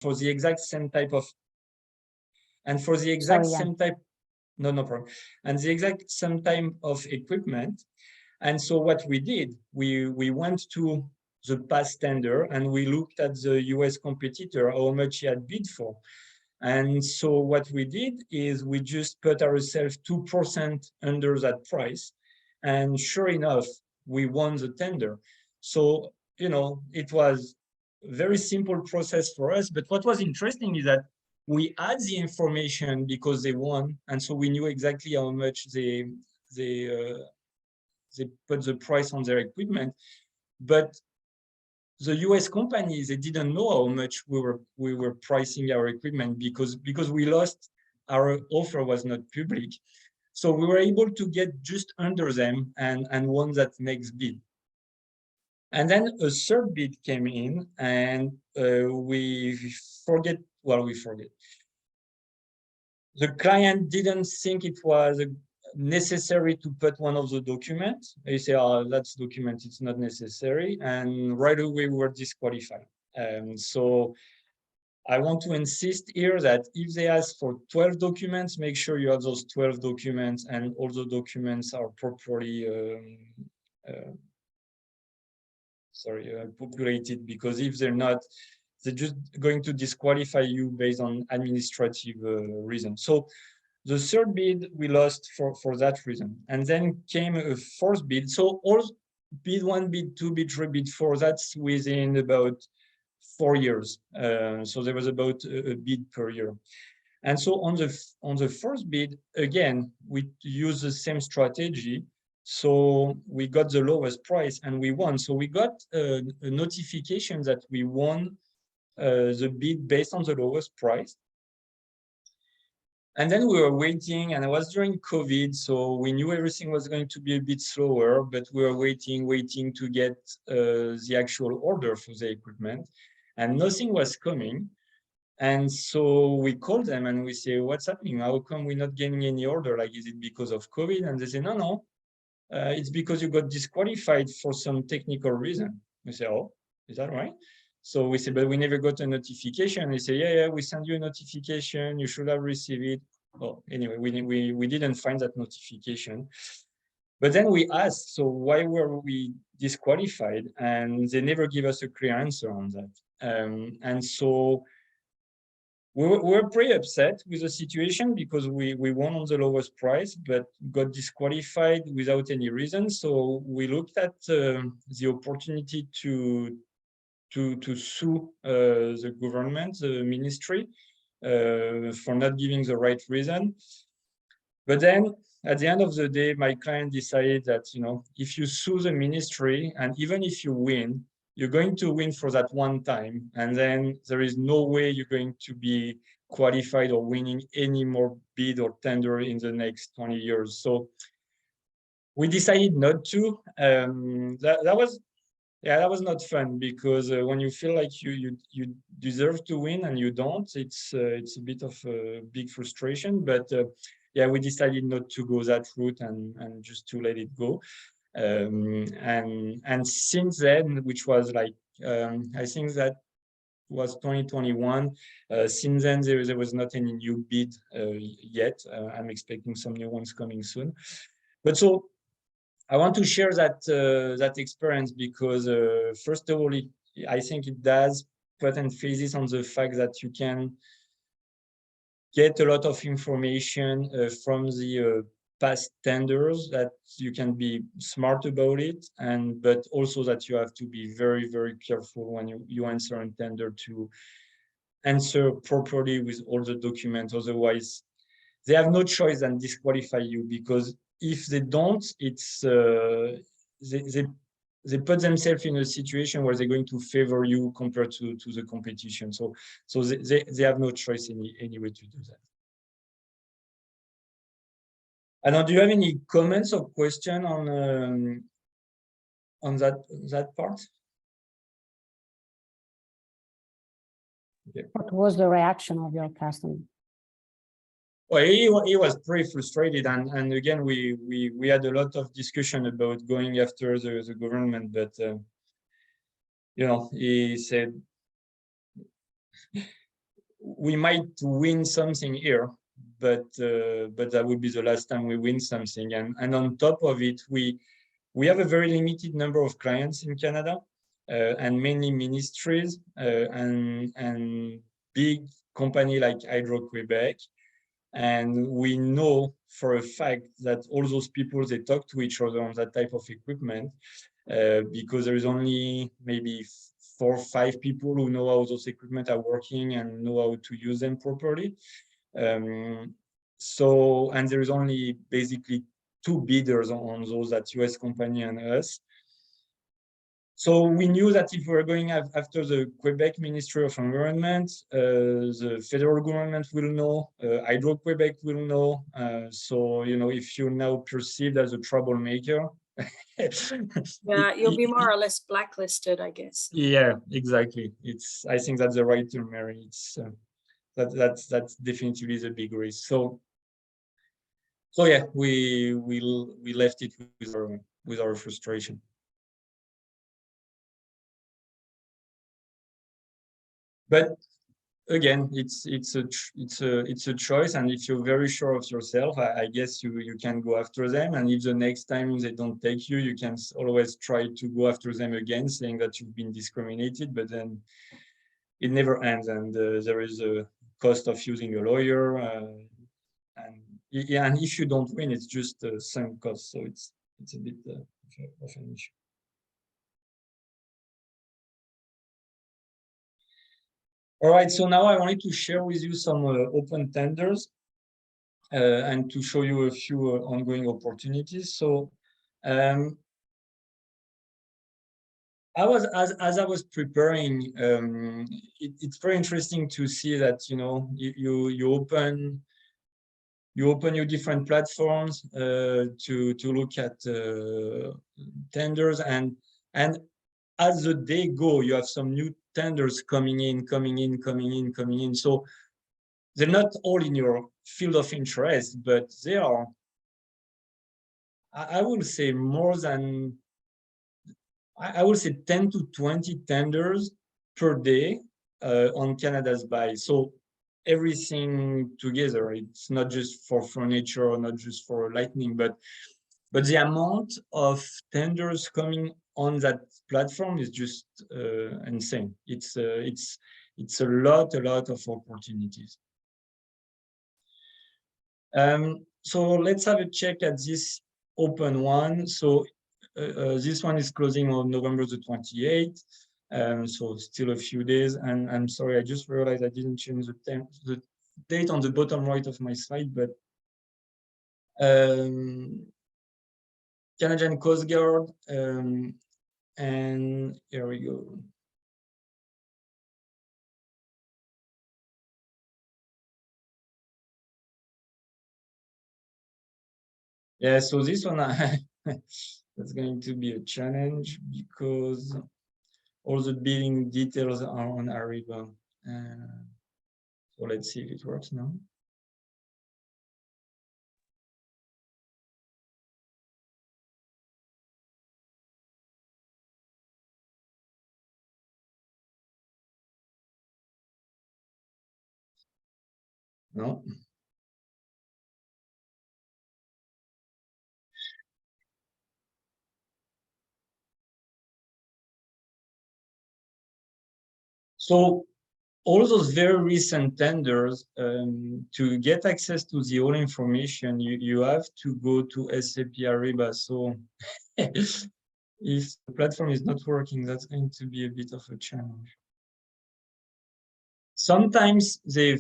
for the exact same type of, and for the exact same type, no problem, and the exact same type of equipment. And so what we did, we went to the past tender and we looked at the US competitor, how much he had bid for. And so what we did is we just put ourselves 2% under that price. And sure enough, we won the tender. So, you know, it was a very simple process for us. But what was interesting is that we had the information because they won. And so we knew exactly how much they put the price on their equipment. But the US companies, they didn't know how much we were pricing our equipment because we lost, our offer was not public. So we were able to get just under them and won that next bid. And then a third bid came in and we forget. The client didn't think it was necessary to put one of the documents. They say, oh, that's document, it's not necessary. And right away we were disqualified. So I want to insist here that if they ask for 12 documents, make sure you have those 12 documents and all the documents are properly populated, because if they're not, they're just going to disqualify you based on administrative reasons. So the third bid we lost for that reason. And then came a fourth bid. So all bid 1, bid 2, bid 3, bid 4, that's within about 4 years. So there was about a bid per year. And so on the first bid, again, we use the same strategy. So we got the lowest price and we won. So we got a notification that we won the bid based on the lowest price. And then we were waiting, and it was during COVID, so we knew everything was going to be a bit slower, but we were waiting to get the actual order for the equipment, and nothing was coming. And so we called them and we say, what's happening? How come we're not getting any order? Like, is it because of COVID? And they say, no, it's because you got disqualified for some technical reason. We say, oh, is that right? So we say, but we never got a notification. They say, yeah, we sent you a notification. You should have received it. Well, anyway, we didn't find that notification. But then we asked, so why were we disqualified? And they never give us a clear answer on that. And so we were pretty upset with the situation because we won on the lowest price, but got disqualified without any reason. So we looked at the opportunity to sue the government, the ministry, for not giving the right reason. But then at the end of the day, my client decided that, you know, if you sue the ministry and even if you win, you're going to win for that one time. And then there is no way you're going to be qualified or winning any more bid or tender in the next 20 years. So we decided not to. That was not fun because when you feel like you deserve to win and you don't, it's a bit of a big frustration. But yeah, we decided not to go that route and just to let it go. And since then, which was like I think that was 2021. Since then, there was not any new bid yet. I'm expecting some new ones coming soon. But so I want to share that that experience because first of all, I think it does put emphasis on the fact that you can get a lot of information from the past tenders, that you can be smart about it, but also that you have to be very, very careful when you answer a tender to answer properly with all the documents. Otherwise, they have no choice than disqualify you, because if they don't, it's they put themselves in a situation where they're going to favor you compared to the competition. So they have no choice anyway to do that. Anna, do you have any comments or question on that part? Okay. What was the reaction of your customer? Well, he was pretty frustrated, and again we had a lot of discussion about going after the government, but you know, he said we might win something here, but that would be the last time we win something. And on top of it, we have a very limited number of clients in Canada, and many ministries and big company like Hydro-Québec. And we know for a fact that all those people, they talk to each other on that type of equipment, because there is only maybe 4 or 5 people who know how those equipment are working and know how to use them properly. So, and there is only basically 2 bidders on those, that US company and us. So we knew that if we were going after the Quebec Ministry of Environment, the federal government will know, Hydro-Québec will know. So, you know, if you're now perceived as a troublemaker, yeah, you'll be more or less blacklisted, I guess. Yeah, exactly. I think that's the right term, Mary. It's that's definitely the big risk. So yeah, we left it with our frustration. But again, it's a choice, and if you're very sure of yourself, I guess you can go after them. And if the next time they don't take you, you can always try to go after them again, saying that you've been discriminated. But then it never ends, and there is a cost of using a lawyer, and yeah, and if you don't win, it's just sunk cost. So it's a bit of an issue. All right, so now I wanted to share with you some open tenders and to show you a few ongoing opportunities. So as I was preparing, it's very interesting to see that, you know, you open your different platforms to look at tenders, and as the day go, you have some new tenders coming in. So they're not all in your field of interest, but they are, I will say, more than, I would say 10 to 20 tenders per day on Canada's buy. So everything together, it's not just for furniture or not just for lighting, but the amount of tenders coming on that platform is just insane. It's a lot of opportunities. So let's have a check at this open one. So this one is closing on November the 28th. So still a few days. And I'm sorry, I just realized I didn't change the date on the bottom right of my slide, but Canadian Coast Guard, and here we go. Yeah, so this one, that's going to be a challenge because all the billing details are on Ariba. So let's see if it works now. No. So all those very recent tenders, to get access to the whole information, you have to go to SAP Ariba. So if the platform is not working, that's going to be a bit of a challenge. Sometimes they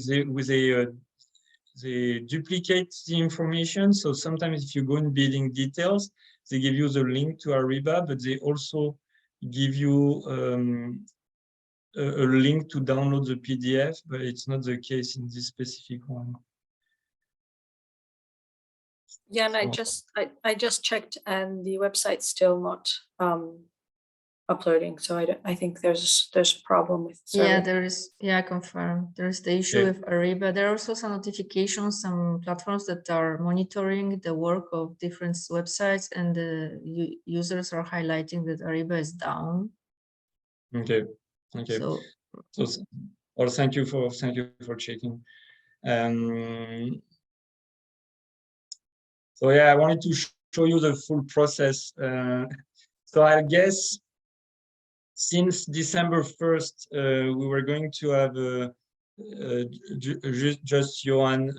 duplicate the information. So sometimes if you go in bidding details, they give you the link to Ariba, but they also give you a link to download the PDF, but it's not the case in this specific one. Yeah, and I just checked, and the website's still not uploading. So I think there's a problem with the server. Yeah, there is. Yeah, confirm. There's the issue with Ariba. There are also some notifications, some platforms that are monitoring the work of different websites, and the users are highlighting that Ariba is down. Okay. So Or thank you for checking. So yeah, I wanted to show you the full process. So I guess since December 1st, we were going to have just Johan.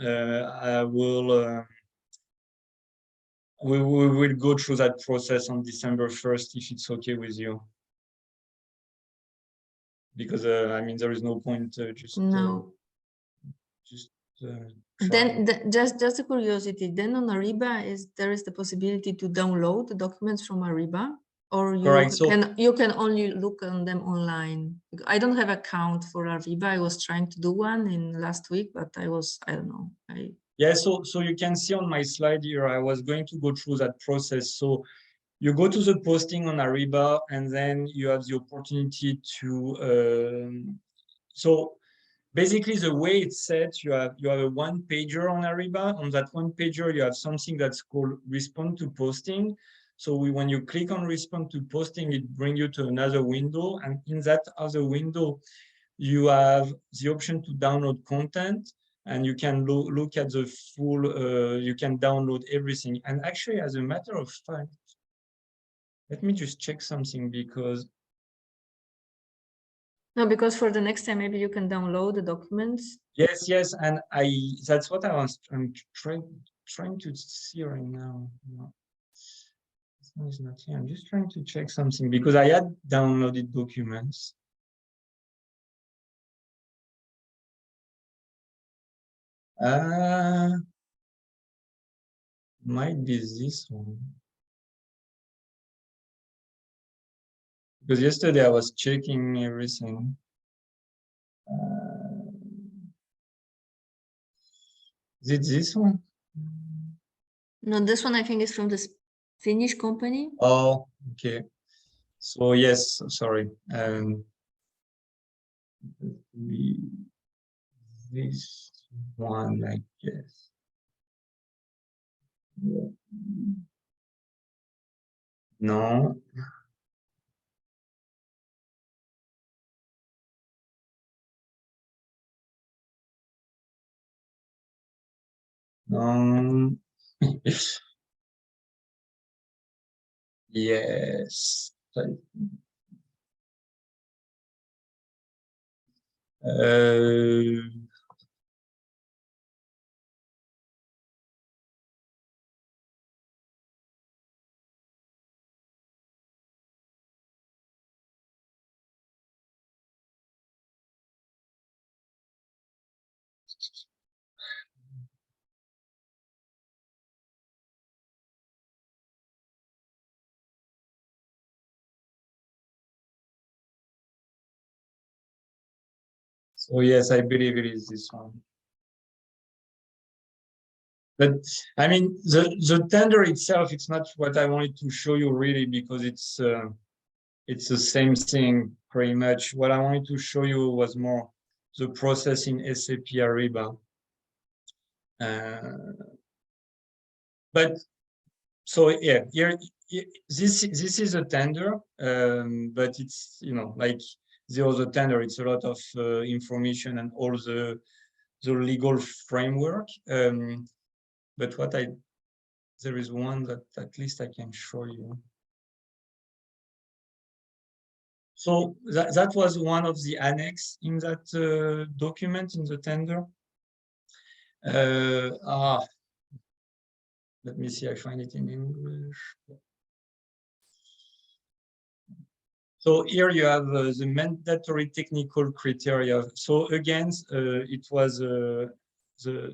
We will go through that process on December 1st, if it's okay with you. Because I mean, there is no point just Then just a curiosity. Then on Ariba, there is the possibility to download the documents from Ariba, or you can only look on them online. I don't have account for Ariba. I was trying to do one in last week, but I don't know. Yeah, so you can see on my slide here, I was going to go through that process. So you go to the posting on Ariba, and then you have the opportunity to. So basically, the way it's set, you have a one pager on Ariba. On that one pager, you have something that's called respond to posting. So when you click on respond to posting, it brings you to another window, and in that other window, you have the option to download content. And you can look at the full, you can download everything. And actually, as a matter of fact, let me just check something because. No, because for the next time, maybe you can download the documents. Yes. And that's what I'm trying to see right now. No. This one is not here. I'm just trying to check something because I had downloaded documents. Might be this one. Because yesterday I was checking everything. Is it this one? No, this one I think is from this Finnish company. Oh, okay. So yes, sorry. This one, I guess. No. Yes. So yes, I believe it is this one. But I mean, the tender itself, it's not what I wanted to show you really, because it's the same thing pretty much. What I wanted to show you was more the process in SAP Ariba. But so yeah, here this is a tender, but it's like the other tender. It's a lot of information and all the legal framework. But there is one that at least I can show you. So that was one of the annex in that document in the tender. Let me see, I find it in English. So here you have the mandatory technical criteria. So again, it was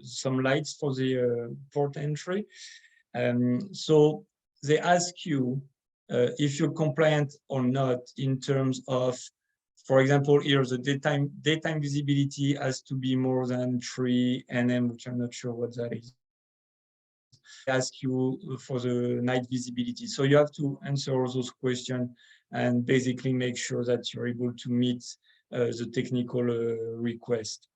some lights for the port entry. So they ask you if you're compliant or not in terms of, for example, here the daytime visibility has to be more than 3 nm, which I'm not sure what that is. They ask you for the night visibility. So you have to answer all those questions and basically make sure that you're able to meet the technical request.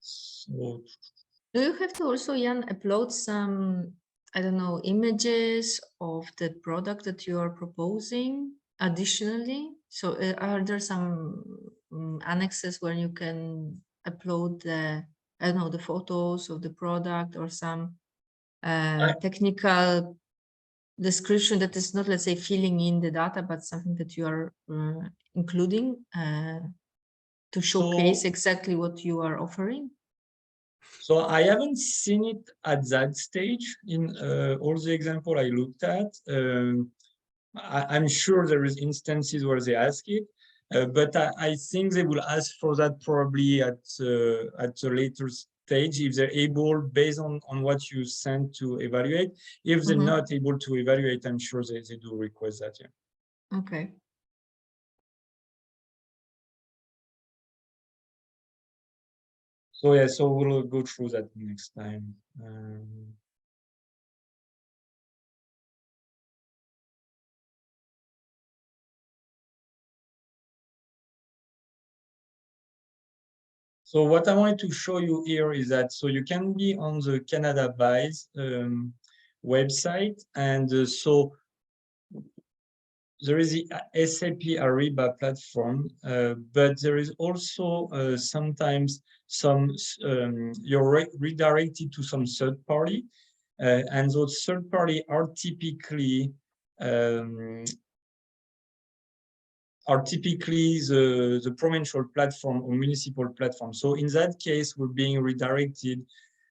So, do you have to also, Jan, upload some I don't know, images of the product that you are proposing additionally? So are there some annexes where you can upload the, I don't know, the photos of the product or some technical description that is not, let's say, filling in the data, but something that you are including to showcase exactly what you are offering? So I haven't seen it at that stage in all the example I looked at. I'm sure there is instances where they ask it, but I think they will ask for that probably at a later stage if they're able, based on what you sent, to evaluate. If they're not able to evaluate, I'm sure they do request that. Yeah. Okay. So yeah, so we'll go through that next time. So what I wanted to show you here is that, so you can be on the Canada Buys website, and so there is the SAP Ariba platform, but there is also sometimes some, you're redirected to some third party, and those third party are typically the provincial platform or municipal platform. So in that case, we're being redirected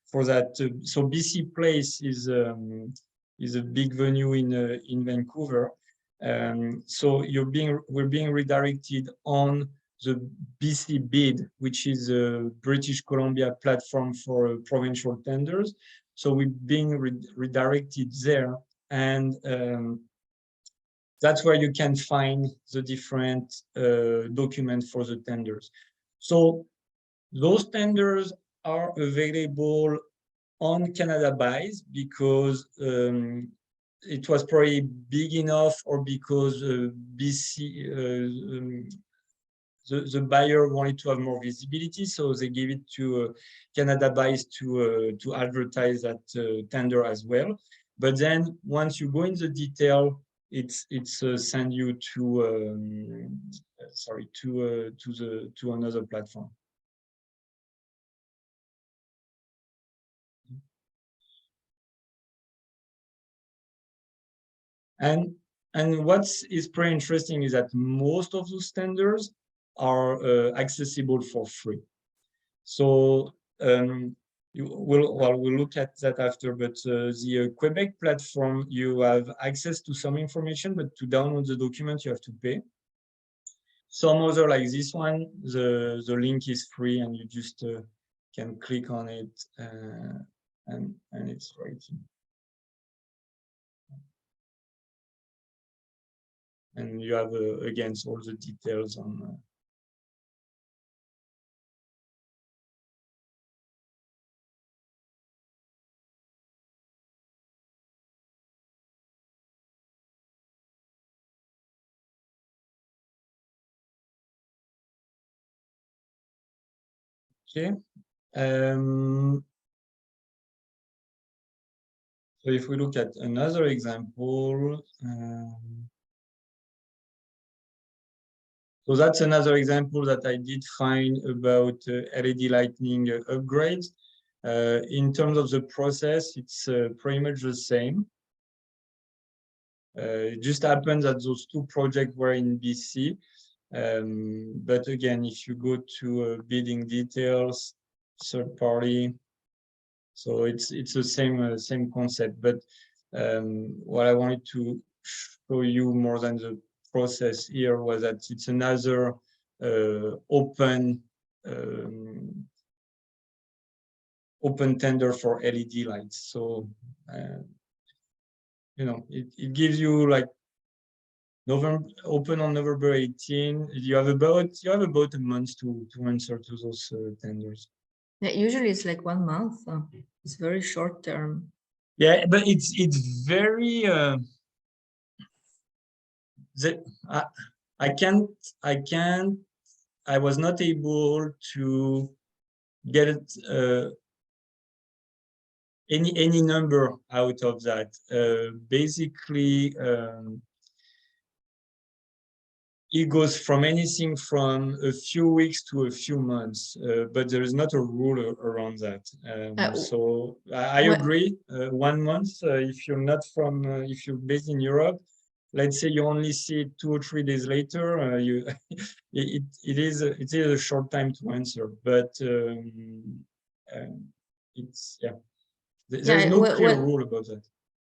for that. So BC Place is a big venue in Vancouver. So we're being redirected on the BC Bid, which is a British Columbia platform for provincial tenders. So we're being redirected there, and that's where you can find the different documents for the tenders. So those tenders are available on Canada Buys because it was probably big enough, or because BC, the buyer wanted to have more visibility, so they give it to Canada Buys to advertise that tender as well. But then once you go in the detail, it's send you to to another platform. And what is pretty interesting is that most of those tenders are accessible for free. So we'll look at that after, but the Quebec platform, you have access to some information, but to download the document, you have to pay. Some other, like this one, the link is free, and you just can click on it, and it's right here. And you have, again, all the details on. Okay. So if we look at another example, so that's another example that I did find about LED lighting upgrades. In terms of the process, it's pretty much the same. It just happens that those two projects were in BC. But again, if you go to bidding details, third party, so it's the same concept. But what I wanted to show you more than the process here was that it's another open tender for LED lights. So you know, it gives you like November, open on November 18. You have about a month to answer to those tenders. Yeah, usually it's like 1 month. It's very short term. Yeah, but it's very. I was not able to get it any number out of that. Basically, it goes from anything from a few weeks to a few months, but there is not a rule around that. So I agree. 1 month, if you're not from, if you're based in Europe, let's say you only see it 2 or 3 days later, it is a short time to answer, but it's there's no clear rule about that.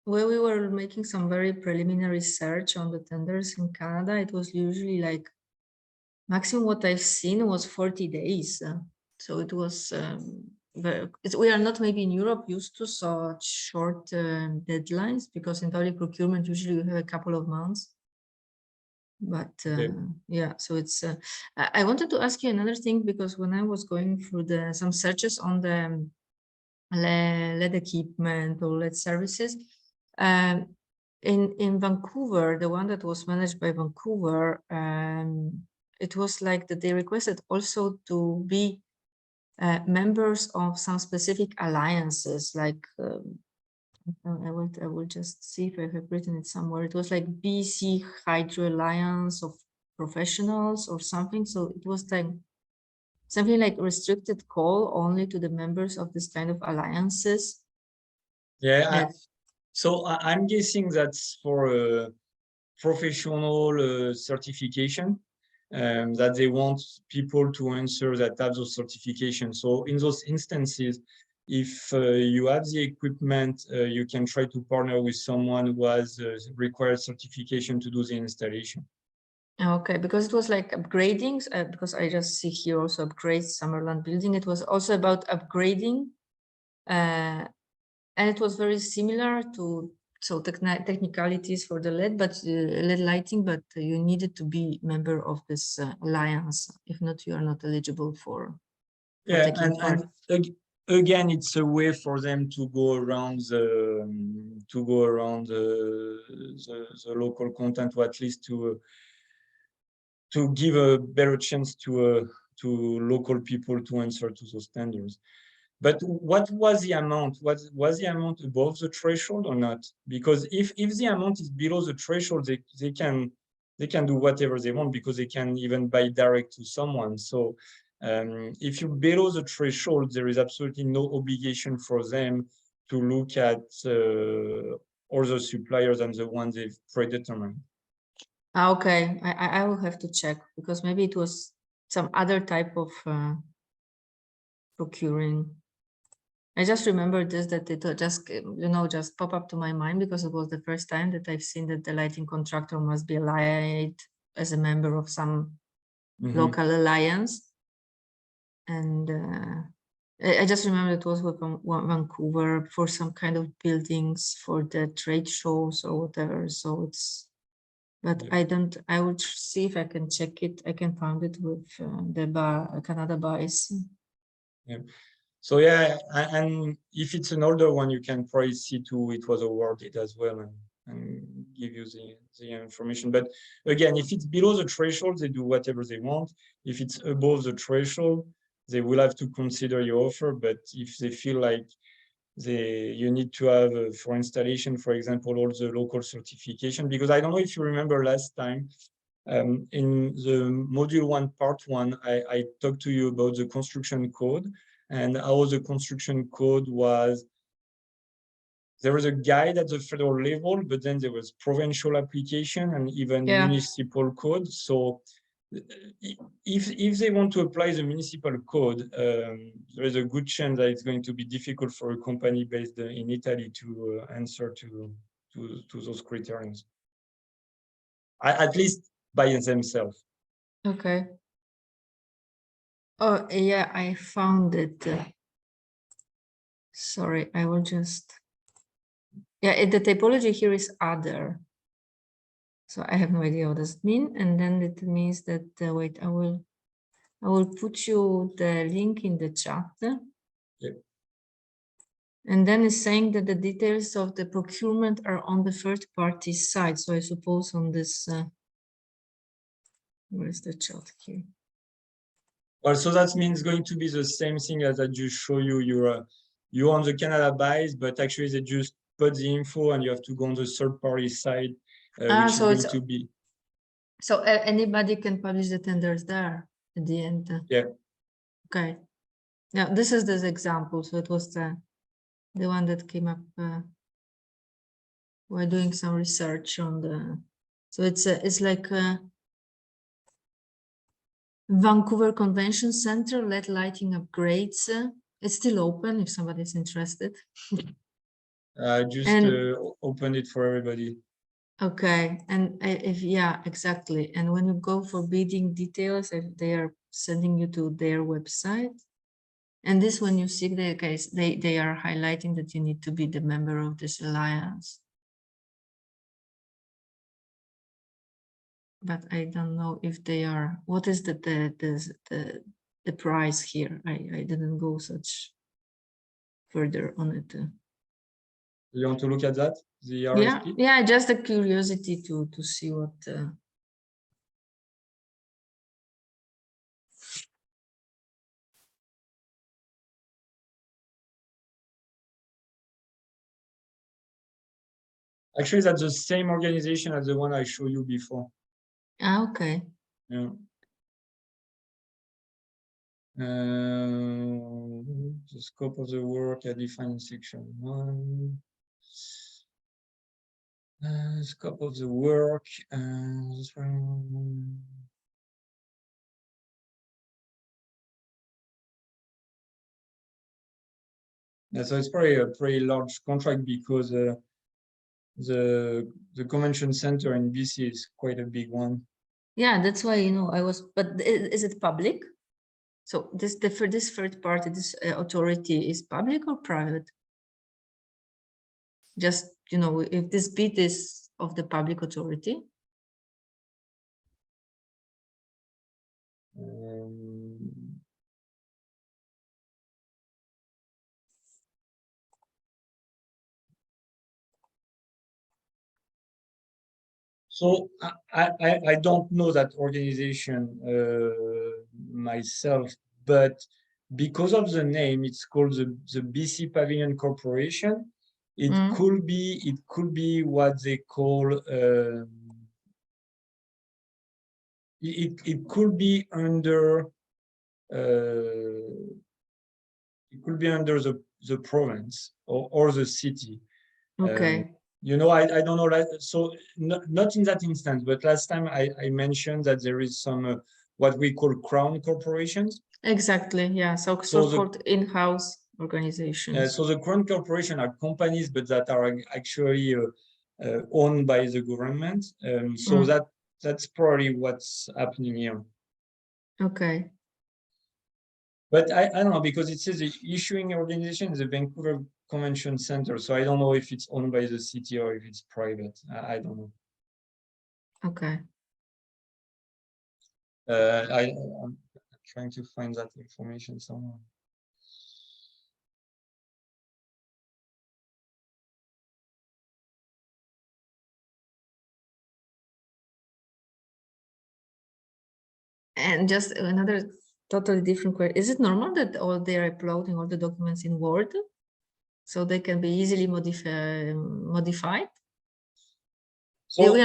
When we were making some very preliminary search on the tenders in Canada, it was usually like maximum what I've seen was 40 days. So it was, we are not maybe in Europe used to such short deadlines, because in public procurement, usually you have a couple of months. But yeah, so it's, I wanted to ask you another thing, because when I was going through some searches on the LED equipment or LED services, in Vancouver, the one that was managed by Vancouver, it was like that they requested also to be members of some specific alliances, like I will just see if I have written it somewhere. It was like BC Hydro Alliance of Professionals or something. So it was like something like restricted call only to the members of this kind of alliances. Yeah. So I'm guessing that's for a professional certification, that they want people to answer that have those certifications. So in those instances, if you have the equipment, you can try to partner with someone who has required certification to do the installation. Okay, because it was like upgrading, because I just see here also upgrade Summerland building. It was also about upgrading, and it was very similar to technicalities for the LED, but LED lighting, but you needed to be member of this alliance. If not, you are not eligible for taking part. Again, it's a way for them to go around the local content, or at least to give a better chance to local people to answer to those tenders. But what was the amount? Was the amount above the threshold or not? Because if the amount is below the threshold, they can do whatever they want, because they can even buy direct to someone. So if you're below the threshold, there is absolutely no obligation for them to look at other suppliers than the ones they've predetermined. Okay, I will have to check, because maybe it was some other type of procuring. I just remember this, that it just, just pop up to my mind, because it was the first time that I've seen that the lighting contractor must be allied as a member of some local alliance. And I just remember it was with Vancouver for some kind of buildings for the trade shows or whatever. So it's, but I would see if I can check it. I can find it with the Canada buys. Yeah. So yeah, and if it's an older one, you can probably see who it was awarded as well, and give you the information. But again, if it's below the threshold, they do whatever they want. If it's above the threshold, they will have to consider your offer. But if they feel like you need to have for installation, for example, all the local certification, because I don't know if you remember last time, in the module 1, part 1, I talked to you about the construction code, and how the construction code was, there was a guide at the federal level, but then there was provincial application and even municipal code. So if they want to apply the municipal code, there is a good chance that it's going to be difficult for a company based in Italy to answer to those criteria. At least by themselves. Okay. Oh, yeah, I found it. Sorry, I will just, the typology here is other. So I have no idea what does it mean. And then it means that, wait, I will put you the link in the chat. Yeah. And then it's saying that the details of the procurement are on the third party side. So I suppose on this, where is the chat here? Well, so that means going to be the same thing as I just show you. you're on the Canada buys, but actually they just put the info and you have to go on the third-party side, which so is going to be. So anybody can publish the tenders there at the end. Yeah. Okay. Now this is this example. So it was the one that came up. We're doing some research on the. So it's like Vancouver Convention Center LED lighting upgrades. It's still open if somebody's interested. Just open it for everybody. Okay, and if yeah, exactly. And when you go for bidding details, if they are sending you to their website. And this, when you see the case, they are highlighting that you need to be the member of this alliance. But I don't know if they are. What is the price here? I didn't go such further on it. You want to look at that? The RFP? Yeah, just a curiosity to see what. Actually, that's the same organization as the one I showed you before. Okay. Yeah. The scope of the work I defined in section 1. Scope of the work. Yeah, so it's probably a pretty large contract because the convention center in BC is quite a big one. Yeah, that's why, you know, I was, but is it public? So this third party, this authority is public or private? Just, you know, if this bid is of the public authority. So I don't know that organization myself, but because of the name, it's called the BC Pavilion Corporation. It could be what they call it could be under the province or the city. Okay. You know, I don't know, so not in that instance, but last time I mentioned that there is some what we call crown corporations. Exactly, yeah, so-called in-house organizations. So the crown corporation are companies, but that are actually owned by the government. So that's probably what's happening here. Okay. But I don't know, because it says the issuing organization is the Vancouver Convention Center. So I don't know if it's owned by the city or if it's private. I don't know. Okay. I'm trying to find that information somewhere. And just another totally different question. Is it normal that they're uploading all the documents in Word so they can be easily modified? So we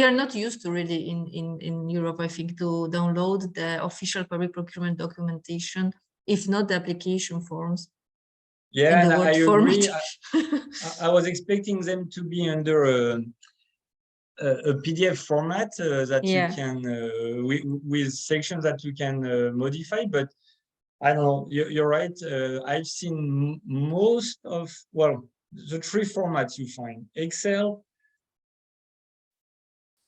are not used to really in Europe, I think, to download the official public procurement documentation, if not the application forms. Yeah, and I agree. I was expecting them to be under a PDF format that you can with sections that you can modify, but I don't know. You're right. I've seen most of, well, the 3 formats you find: Excel,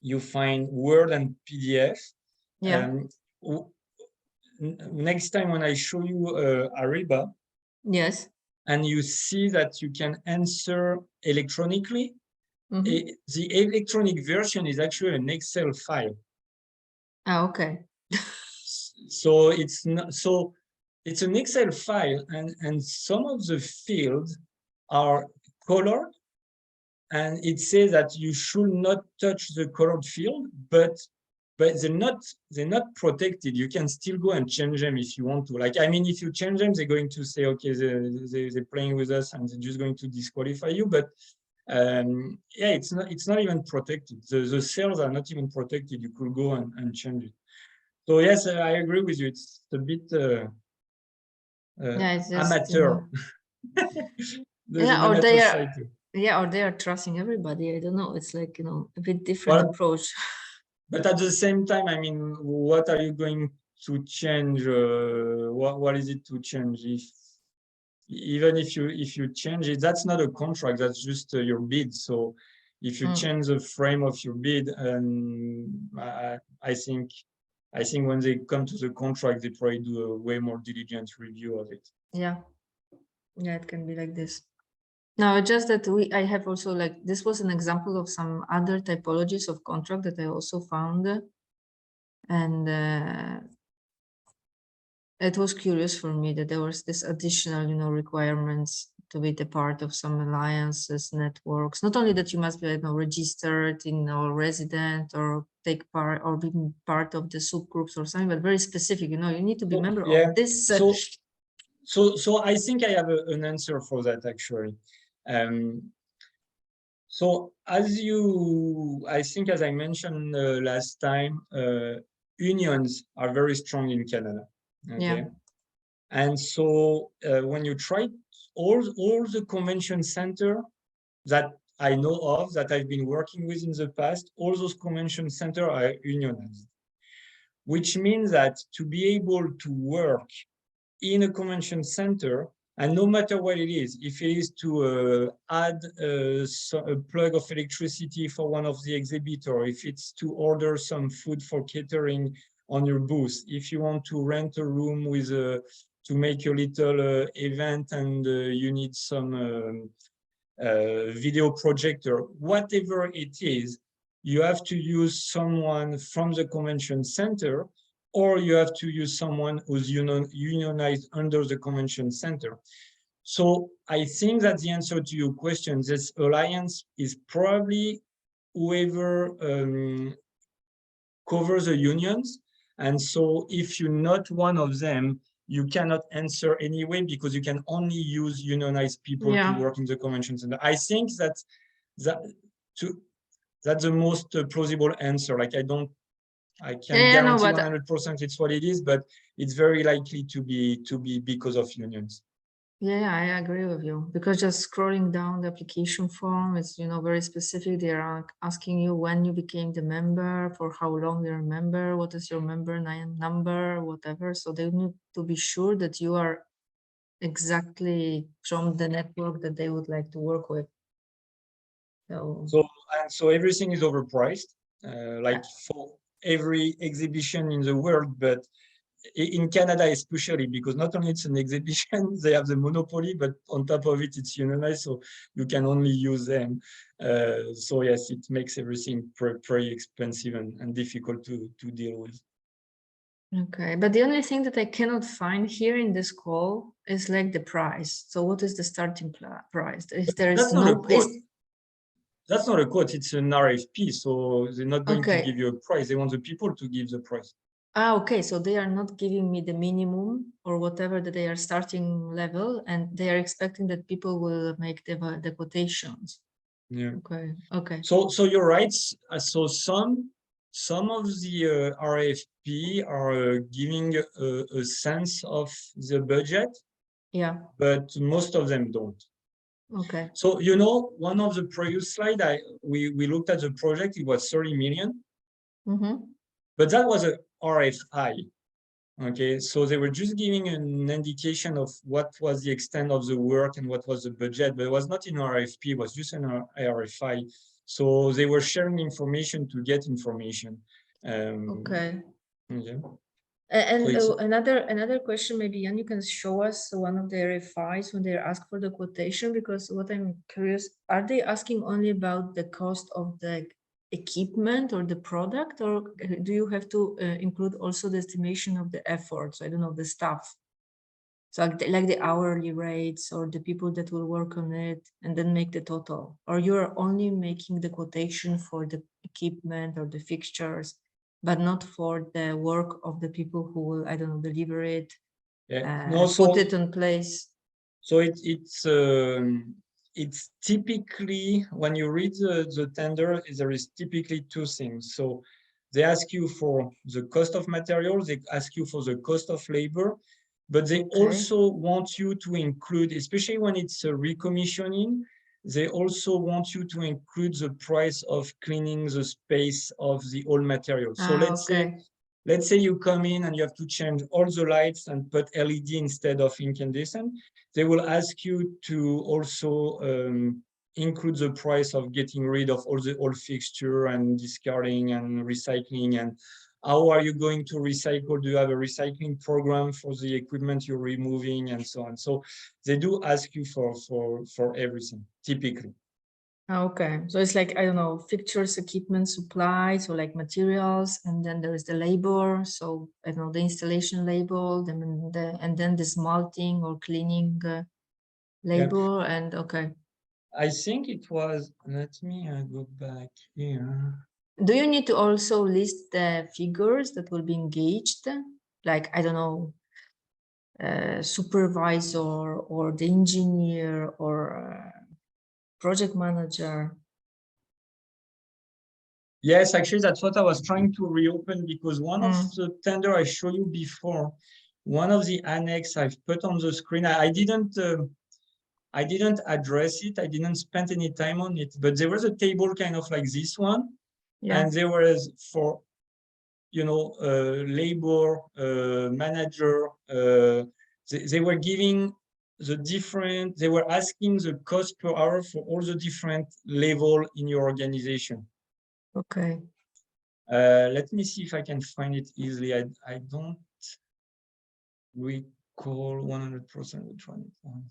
you find Word, and PDF. Yeah. Next time when I show you Ariba, yes, and you see that you can answer electronically, the electronic version is actually an Excel file. Ah, okay. So it's not so. It's an Excel file, and some of the fields are colored, and it says that you should not touch the colored field, but but they're not protected. You can still go and change them if you want to. Like, I mean, if you change them, they're going to say, okay, they're playing with us and they're just going to disqualify you. But yeah, it's not even protected. The cells are not even protected. You could go and change it. So yes, I agree with you. It's a bit Yeah, it's just, amateur. yeah, or they are, yeah, or they are trusting everybody. I don't know. It's like, you know, a bit different approach. But at the same time, I mean, what are you going to change? What is it to change? Even if you change it, that's not a contract. That's just your bid. So if you change the frame of your bid, I think when they come to the contract, they probably do a way more diligent review of it. Yeah, yeah, it can be like this. No, just that I have also, like, this was an example of some other typologies of contract that I also found, and it was curious for me that there was this additional, you know, requirements to be the part of some alliances, networks. Not only that you must be, you know, registered, you know, resident or take part or be part of the subgroups or something, but very specific. You know, you need to be a member of this. So I think I have an answer for that actually. So I think as I mentioned last time, unions are very strong in Canada. Okay. Yeah. And so when you try all the convention center that I know of, that I've been working with in the past, all those convention center are unionized, which means that to be able to work in a convention center, and no matter what it is, if it is to add a plug of electricity for one of the exhibitors, if it's to order some food for catering on your booth, if you want to rent a room with to make a little event and you need some video projector, whatever it is, you have to use someone from the convention center, or you have to use someone who's unionized under the convention center. So I think that the answer to your question, this alliance is probably whoever covers the unions. And so if you're not one of them, you cannot answer anyway, because you can only use unionized people to work in the convention center. I think that's the most plausible answer. Like I can't guarantee 100% it's what it is, but it's very likely to be because of unions. Yeah, I agree with you, because just scrolling down the application form, it's, you know, very specific. They are asking you when you became the member, for how long you're a member, what is your member number, whatever. So they need to be sure that you are exactly from the network that they would like to work with. So everything is overpriced, like for every exhibition in the world, but in Canada especially, because not only it's an exhibition, they have the monopoly, but on top of it, it's unionized, so you can only use them. So yes, it makes everything pretty expensive and difficult to deal with. Okay, but the only thing that I cannot find here in this call is like the price. So what is the starting price? If there is no, that's not a quote, it's an RFP. So they're not going to give you a price. They want the people to give the price. Ah, okay. So they are not giving me the minimum or whatever that they are starting level, and they are expecting that people will make the quotations. Yeah. Okay. Okay. So you're right. So some of the RFP are giving a sense of the budget. Yeah. But most of them don't. Okay. So, you know, one of the previous slide, we looked at the project, it was 30 million, but that was a RFI. Okay, so they were just giving an indication of what was the extent of the work and what was the budget, but it was not in RFP, it was just an RFI. So they were sharing information to get information. Okay. Yeah. And another question, maybe Jan, you can show us one of the RFIs when they ask for the quotation, because what I'm curious, are they asking only about the cost of the equipment or the product, or do you have to include also the estimation of the efforts? I don't know, the staff. So like the hourly rates or the people that will work on it, and then make the total, or you're only making the quotation for the equipment or the fixtures but not for the work of the people who will, I don't know, deliver it, put it in place. So it's typically, when you read the tender, there is typically two things. So they ask you for the cost of materials, they ask you for the cost of labor, but they also want you to include, especially when it's a recommissioning, they also want you to include the price of cleaning the space of the old material. So let's say you come in and you have to change all the lights and put LED instead of incandescent. They will ask you to also include the price of getting rid of all the old fixture and discarding and recycling. And how are you going to recycle? Do you have a recycling program for the equipment you're removing and so on? So they do ask you for everything, typically. Okay, so it's like, I don't know, fixtures, equipment, supplies, or like materials, and then there is the labor. So I don't know, the installation labor, and then the smelting or cleaning labor, and I think it was, let me go back here. Do you need to also list the figures that will be engaged? Like, I don't know, supervisor or the engineer or project manager? Yes, actually, that's what I was trying to reopen, because one of the tender I showed you before, one of the annex I've put on the screen, I didn't address it. I didn't spend any time on it, but there was a table kind of like this one. Yeah. And there was for, labor, manager, they were giving the different, they were asking the cost per hour for all the different level in your organization. Okay. Let me see if I can find it easily. I don't recall 100% which one it was.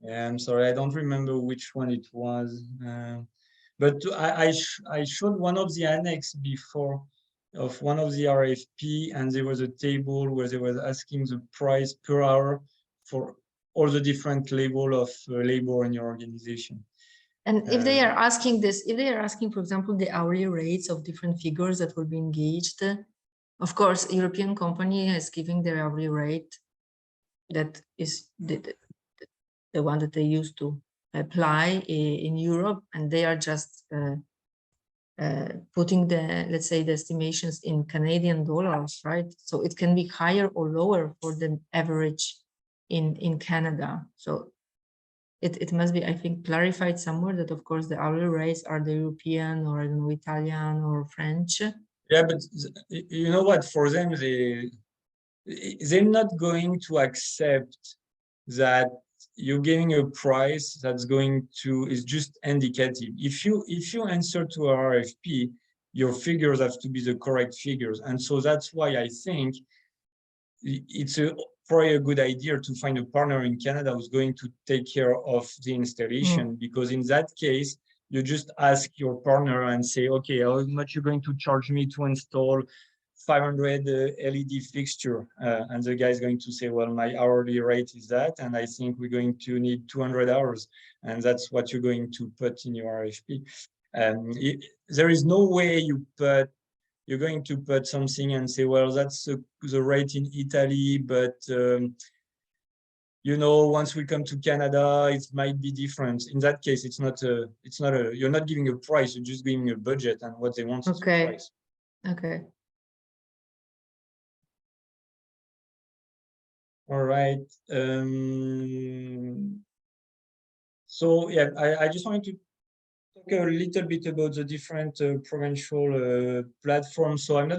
Yeah, I'm sorry, I don't remember which one it was. But I showed one of the annex before of one of the RFP, and there was a table where they were asking the price per hour for all the different level of labor in your organization. And if they are asking this, if they are asking, for example, the hourly rates of different figures that will be engaged, of course, European company is giving their hourly rate that is the one that they used to apply in Europe, and they are just putting the, let's say, the estimations in Canadian dollars, right? So it can be higher or lower for the average in Canada. So it must be, I think, clarified somewhere that, of course, the hourly rates are the European or, I don't know, Italian or French. Yeah, but you know what? For them, they're not going to accept that you're giving a price that's going to, is just indicative. If you answer to a RFP, your figures have to be the correct figures. And so that's why I think it's probably a good idea to find a partner in Canada who's going to take care of the installation, because in that case, you just ask your partner and say, okay, how much you're going to charge me to install 500 LED fixture, and the guy is going to say, well, my hourly rate is that, and I think we're going to need 200 hours, and that's what you're going to put in your RFP. There is no way you're going to put something and say, well, that's the rate in Italy, but once we come to Canada, it might be different. In that case, you're not giving a price, you're just giving a budget, and what they want is a price. Okay. All right. So yeah, I just wanted to talk a little bit about the different provincial platforms. So I'm not going